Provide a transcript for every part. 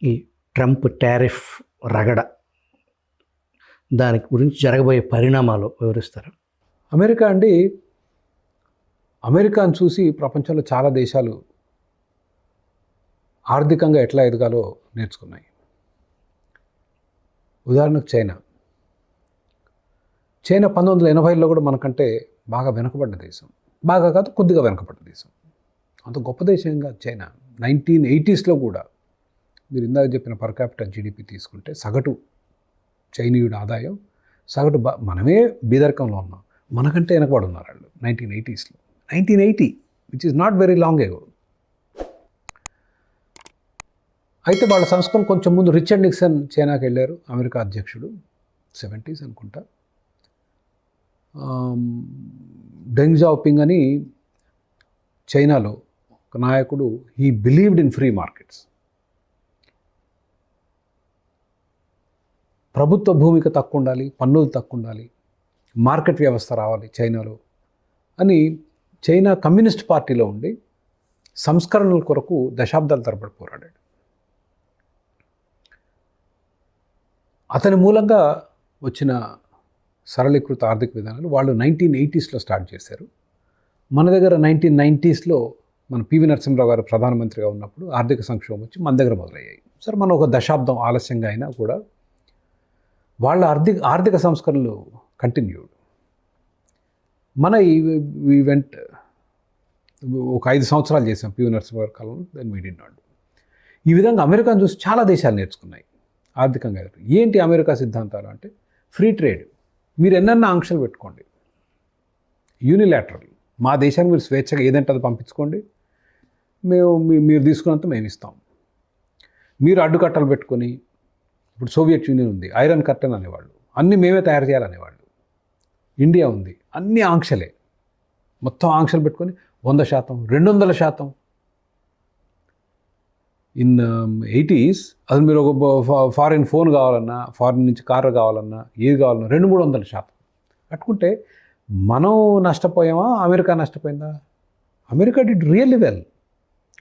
ఈ Trump tariff రగడ దాని గురించి జరగబోయే పరిణామాలు వివరిస్తారు. అమెరికాను చూసి ప్రపంచంలో చాలా దేశాలు ఆర్థికంగా ఎట్లా ఎదగాలో నేర్చుకున్నాయి. ఉదాహరణకు చైనా 1980లో కూడా మనకంటే బాగా వెనుకబడ్డ దేశం. బాగా కాదు, కొద్దిగా వెనుకబడ్డ దేశం. అంత గొప్ప దేశంగా చైనా 1980స్లో కూడా మీరు ఇందాక చెప్పిన పర్ క్యాపిటల్ జీడిపి తీసుకుంటే సగటు చైనీయుడు ఆదాయం సగటు మనమే బీదరికంలో ఉన్నాం. మనకంటే వెనకబడి ఉన్నారు వాళ్ళు 1980స్లో. 1980 which is not very long ago. అయితే వాళ్ళ సంస్కరణ కొంచెం ముందు రిచర్డ్ నిక్సన్ చైనాకి వెళ్ళారు, అమెరికా అధ్యక్షుడు, 70s అనుకుంటా. డెంగ్ జాఓపింగ్ అని చైనాలో ఒక నాయకుడు, he believed in free markets. ప్రభుత్వ భూమికి తక్కువ ఉండాలి, పన్నులు తక్కువ ఉండాలి, మార్కెట్ వ్యవస్థ రావాలి చైనాలో అని చైనా కమ్యూనిస్ట్ పార్టీలో ఉండి సంస్కరణల కొరకు దశాబ్దాల తరబడి పోరాడాడు. అతని మూలంగా వచ్చిన సరళీకృత ఆర్థిక విధానాలు వాళ్ళు 1980స్లో స్టార్ట్ చేశారు. మన దగ్గర 1990స్లో మన పివి నరసింహరావు గారు ప్రధానమంత్రిగా ఉన్నప్పుడు ఆర్థిక సంక్షోభం వచ్చి మన దగ్గర మొదలయ్యాయి. సరే, మనం ఒక దశాబ్దం ఆలస్యంగా అయినా కూడా వాళ్ళ ఆర్థిక సంస్కరణలు కంటిన్యూడ్. మన ఈవెంట్ ఒక 5 సంవత్సరాలు చేసాం పివి నరసింహరావు కాలంలో, దెన్ వీ డిడ్ నాట్. ఈ విధంగా అమెరికాను చూసి చాలా దేశాలు నేర్చుకున్నాయి ఆర్థికంగా. ఏంటి అమెరికా సిద్ధాంతాలు అంటే ఫ్రీ ట్రేడ్. మీరు ఎన్నన్నా ఆంక్షలు పెట్టుకోండి, యూనిలాటరల్, మా దేశానికి మీరు స్వేచ్ఛగా ఏదంటే అది పంపించుకోండి, మీరు తీసుకున్నంత మేము ఇస్తాం. మీరు అడ్డుకట్టలు పెట్టుకొని, ఇప్పుడు సోవియట్ యూనియన్ ఉంది, ఐరన్ కర్టెన్ అనేవాళ్ళు, అన్నీ మేమే తయారు చేయాలనేవాళ్ళు. ఇండియా ఉంది, అన్ని ఆంక్షలే, మొత్తం ఆంక్షలు పెట్టుకొని 100%, 200%. ఇన్ 80s అసలు మీరు ఒక ఫారిన్ ఫోన్ కావాలన్నా, ఫారిన్ నుంచి కారు కావాలన్నా, ఏది కావాలన్నా 200-300% కట్టుకుంటే మనం నష్టపోయామా, అమెరికా నష్టపోయిందా? America did really well.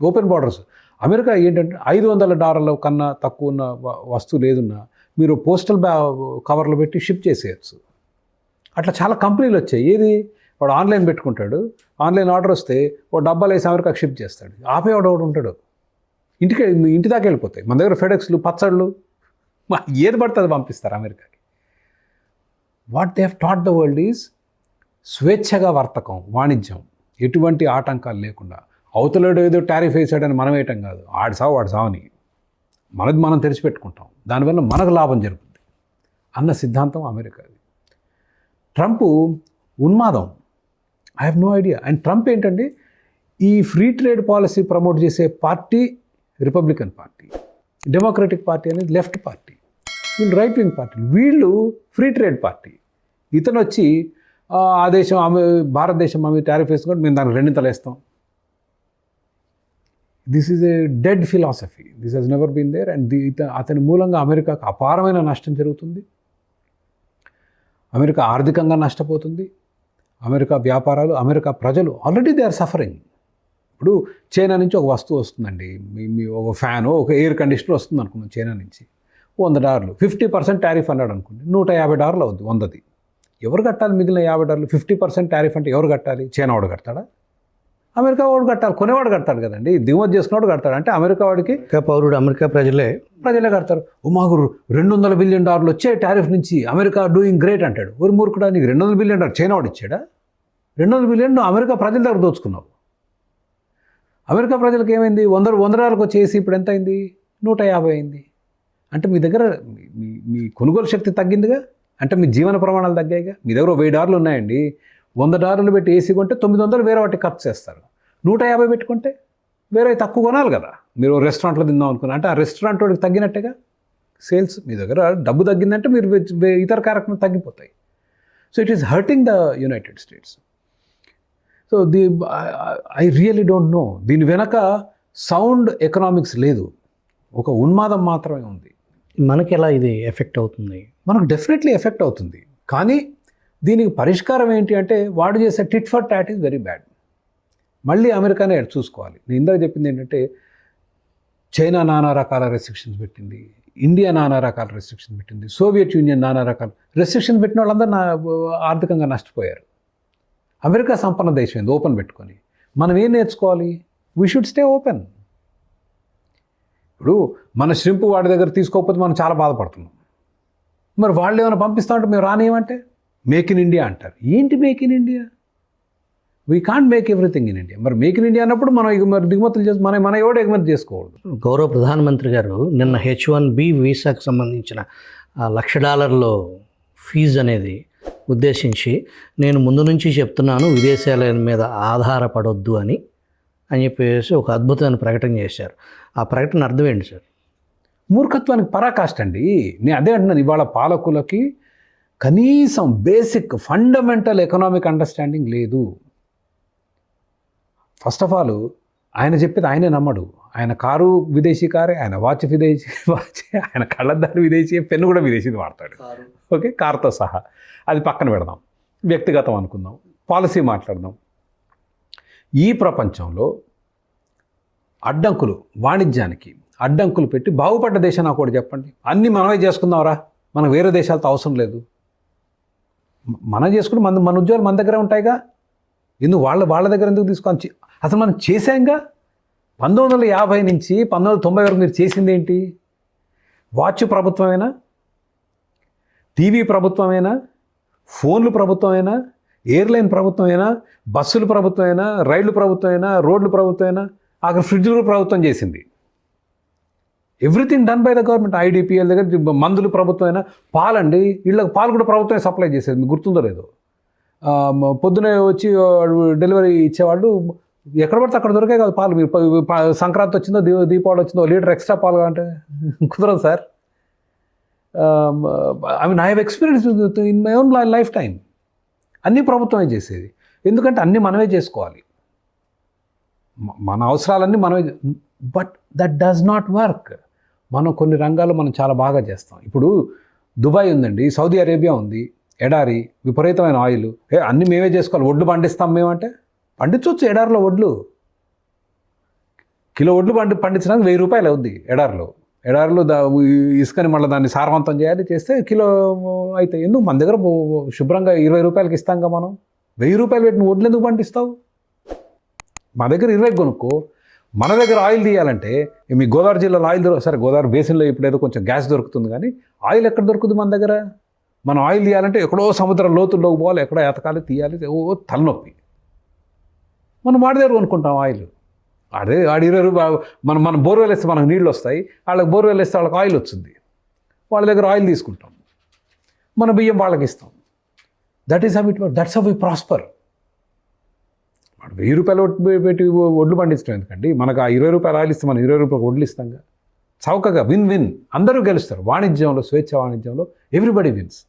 Open borders. America ఏంటంటే $500 కన్నా తక్కువ ఉన్న వస్తువు లేదున్నా మీరు పోస్టల్ కవర్లో పెట్టి షిప్ చేసేయచ్చు. అట్లా చాలా కంపెనీలు వచ్చాయి. ఏది వాడు ఆన్లైన్ పెట్టుకుంటాడు, ఆన్లైన్ ఆర్డర్ వస్తే ఓ డబ్బాలు వేసి అమెరికాకి షిప్ చేస్తాడు. ఆపేవాడు ఒకడు ఉంటాడు, ఇంటి దాకా వెళ్ళిపోతాయి. మన దగ్గర ఫెడెక్స్లు, పచ్చళ్ళు, ఏది పడితే అది పంపిస్తారు అమెరికాకి. What they have taught the world is స్వేచ్ఛగా వర్తకం, వాణిజ్యం, ఎటువంటి ఆటంకాలు లేకుండా. అవతలడు ఏదో టారిఫ్ వేసాడని మనం వేయటం కాదు, వాడి సావని మనది మనం తెరిచిపెట్టుకుంటాం, దానివల్ల మనకు లాభం జరుగుతుంది అన్న సిద్ధాంతం అమెరికాది. ట్రంప్ ఉన్మాదం, I have no idea. And Trump ఏంటంటే ఈ ఫ్రీ ట్రేడ్ పాలసీ ప్రమోట్ చేసే party Republican party, Democratic party అనేది లెఫ్ట్ పార్టీ, వీళ్ళు రైట్ వింగ్ పార్టీ, వీళ్ళు ఫ్రీ ట్రేడ్ పార్టీ. ఇతను వచ్చి ఆ దేశం భారతదేశం ఆమె టారిఫ్ వేసుకుంటే మేము దానికి 2 వేస్తాం. This is a dead philosophy, this has never been there. And అతని మూలంగా అమెరికాకు అపారమైన నష్టం జరుగుతుంది. అమెరికా ఆర్థికంగా నష్టపోతుంది. అమెరికా వ్యాపారాలు, అమెరికా ప్రజలు ఆల్రెడీ దే ఆర్ సఫరింగ్. ఇప్పుడు చైనా నుంచి ఒక వస్తువు వస్తుందండి, మీ ఒక ఫ్యాను, ఒక ఎయిర్ కండిషనర్ వస్తుంది అనుకున్నాం చైనా నుంచి, $100, 50% టారిఫ్ అన్నాడు అనుకోండి, $150 అవుద్ది 100ది. ఎవరు కట్టాలి మిగిలిన $50? 50% టారిఫ్ అంటే ఎవరు కట్టాలి? చైనా వాడు కడతాడా? అమెరికా వాడు కట్టాలి, కొనేవాడు కడతాడు కదండి, దిగుమతి చేసుకున్నవాడు కడతాడు. అంటే అమెరికా వాడికి పౌరుడు, అమెరికా ప్రజలే కడతారు. మాకు $200 బిలియన్ వచ్చే టారిఫ్ నుంచి అమెరికా డూయింగ్ గ్రేట్ అంటాడు. ఊరు మూర్ఖుడా, నీకు $200 బిలియన్ చైనా వాడు ఇచ్చాడా? $200 బిలియన్ అమెరికా ప్రజల దగ్గర దోచుకున్నావు. అమెరికా ప్రజలకు ఏమైంది? $100 వచ్చేసి ఇప్పుడు ఎంత అయింది? 150 అయింది. అంటే మీ దగ్గర మీ కొనుగోలు శక్తి తగ్గిందిగా, అంటే మీ జీవన ప్రమాణాలు తగ్గాయిగా. మీ దగ్గర $1000 ఉన్నాయండి, $100 పెట్టి ఏసీ కొంటే 900 వేరే వాటికి ఖర్చు చేస్తారు. 150 పెట్టుకుంటే వేరే తక్కువ కొనాలి కదా. మీరు రెస్టారెంట్లో తిందాం అనుకున్నా అంటే ఆ రెస్టారెంట్ వాడికి తగ్గినట్టుగా సేల్స్. మీ దగ్గర డబ్బు తగ్గిందంటే మీరు ఇతర కార్యక్రమాలు తగ్గిపోతాయి. So it is hurting the United states. So I really don't know. దీని వెనక సౌండ్ ఎకనామిక్స్ లేదు, ఒక ఉన్మాదం మాత్రమే ఉంది. మనకి ఎలా ఇది ఎఫెక్ట్ అవుతుంది? మనకు డెఫినెట్లీ ఎఫెక్ట్ అవుతుంది. కానీ దీనికి పరిష్కారం ఏంటి అంటే వాడు చేసే tit for tat is very bad. మళ్ళీ అమెరికానే చూసుకోవాలి. నేను ఇందాక చెప్పింది ఏంటంటే చైనా నానా రకాల రెస్ట్రిక్షన్స్ పెట్టింది, ఇండియా నానా రకాల రెస్ట్రిక్షన్ పెట్టింది, సోవియట్ యూనియన్ నానా రకాల రెస్ట్రిక్షన్ పెట్టిన వాళ్ళందరూ ఆర్థికంగా నష్టపోయారు. అమెరికా సంపన్న దేశం ఏంది ఓపెన్ పెట్టుకొని. మనం ఏం నేర్చుకోవాలి? We should stay open. ఇప్పుడు మన ష్రింప్ వాడి దగ్గర తీసుకోకపోతే మనం చాలా బాధపడుతున్నాం. మరి వాళ్ళు ఏమైనా పంపిస్తా ఉంటే మేము రానియమంటే మేక్ ఇన్ ఇండియా అంటారు. ఏంటి make in India? We can't make everything in India. మరి మేక్ ఇన్ ఇండియా అన్నప్పుడు మనం మరి దిగుమతులు చేసి మన ఎవడు ఎగుమతి చేసుకోకూడదు. గౌరవ ప్రధానమంత్రి గారు నిన్న H1B వీసాకు సంబంధించిన $1,00,000 ఫీజు అనేది ఉద్దేశించి నేను ముందు నుంచి చెప్తున్నాను విదేశాల మీద ఆధారపడొద్దు అని చెప్పేసి ఒక అద్భుతమైన ప్రకటన చేశారు. ఆ ప్రకటన అర్థం ఏంటి సార్? మూర్ఖత్వానికి పరాకాష్ట అండి. నేను అదే అంటున్నాను, ఇవాళ పాలకులకి కనీసం బేసిక్ ఫండమెంటల్ ఎకనామిక్ అండర్స్టాండింగ్ లేదు. ఫస్ట్ ఆఫ్ ఆల్ ఆయన చెప్పేది ఆయనే నమ్మడు. ఆయన కారు విదేశీ కారే, ఆయన వాచ్ విదేశీ వాచ్, ఆయన కళ్ళద్దాలు విదేశీ, పెన్ను కూడా విదేశీది వాడతాడు. ఓకే, కారుతో సహా. అది పక్కన పెడదాం, వ్యక్తిగతం అనుకుందాం, పాలసీ మాట్లాడదాం. ఈ ప్రపంచంలో అడ్డంకులు, వాణిజ్యానికి అడ్డంకులు పెట్టి బాగుపడ్డ దేశం నాకు ఒకటి చెప్పండి. అన్నీ మనమే చేసుకుందాంరా, మనకు వేరే దేశాలతో అవసరం లేదు. మనం చేసుకుంటే మన ఉద్యోగాలు మన దగ్గర ఉంటాయిగా. ఎందుకు వాళ్ళ దగ్గర ఎందుకు తీసుకోవాలి? అసలు మనం చేసాంగా. 1950 నుంచి 1990 వరకు మీరు చేసింది ఏంటి? వాచ్ ప్రభుత్వమేనా, టీవీ ప్రభుత్వమేనా, ఫోన్లు ప్రభుత్వమేనా, ఎయిర్లైన్ ప్రభుత్వమేనా, బస్సులు ప్రభుత్వమేనా, రైళ్లు ప్రభుత్వమేనా, రోడ్లు ప్రభుత్వమేనా, అక్కడ ఫ్రిడ్జ్లు ప్రభుత్వం చేసింది. Everything done by the government. IDPL దగ్గర మందులు ప్రభుత్వమైనా, పాలండి, వీళ్ళకి పాలు కూడా ప్రభుత్వమే సప్లై చేసేది. మీకు గుర్తుందో లేదో. పొద్దునే వచ్చి డెలివరీ ఇచ్చేవాళ్ళు ఎక్కడ పడితే అక్కడ దొరికే కాదు పాలు. మీరు సంక్రాంతి వచ్చిందో దీపావళి వచ్చిందో లీటర్ ఎక్స్ట్రా పాలు అంటే కుదరదు sir. I mean I have experience in my own life time. అన్నీ ప్రభుత్వమే చేసేది. ఎందుకంటే అన్నీ మనమే చేసుకోవాలి, మన అవసరాలన్నీ మనమే. But that does not work. మనం కొన్ని రంగాల్లో మనం చాలా బాగా చేస్తాం. ఇప్పుడు దుబాయ్ ఉందండి, సౌదీ అరేబియా ఉంది, ఎడారి, విపరీతమైన ఆయిల్, అన్నీ మేమే చేసుకోవాలి. వడ్లు పండిస్తాం మేమంటే పండించవచ్చు. ఎడారిలో వడ్లు, కిలో వడ్లు పండించడానికి ₹1000 అవుద్ది. ఎడారిలో ఇసుకని మళ్ళీ దాన్ని సారవంతం చేయాలి, చేస్తే కిలో అయితే. ఎందుకు మన దగ్గర శుభ్రంగా ₹20 ఇస్తాంగా మనం. ₹1000 పెట్టిన వడ్లు ఎందుకు పండిస్తావు? మా దగ్గర 20 కొనుక్కో. మన దగ్గర ఆయిల్ తీయాలంటే మీ గోదావరి జిల్లాలో ఆయిల్ సరే, గోదావరి బేసిన్లో ఇప్పుడు ఏదో కొంచెం గ్యాస్ దొరుకుతుంది, కానీ ఆయిల్ ఎక్కడ దొరుకుతుంది మన దగ్గర? మనం ఆయిల్ తీయాలంటే ఎక్కడో సముద్రం లోతుల్లోకి పోవాలి, ఎక్కడో ఎతకాలి, తీయాలి, తలనొప్పి. మనం వాడి దగ్గర కొనుక్కుంటాం ఆయిల్. ఆడు ₹20 మనం బోర్వెల్ వేస్తే మనకు నీళ్ళు వస్తాయి, వాళ్ళకి బోర్వెల్ వేస్తే వాళ్ళకి ఆయిల్ వచ్చింది. వాళ్ళ దగ్గర ఆయిల్ తీసుకుంటాం, మన బియ్యం వాళ్ళకి ఇస్తాం. That is how it work. That's how we prosper. ₹1000 పెట్టి వడ్లు పండించడం ఎందుకండి? మనకు ఆ ₹20 ఆయిల్ ఇస్తే మనం ₹20 వడ్లు ఇస్తాంగా. చౌకగా విన్ విన్, అందరూ గెలుస్తారు. వాణిజ్యంలో, స్వేచ్ఛ వాణిజ్యంలో ఎవ్రీబడి విన్స్.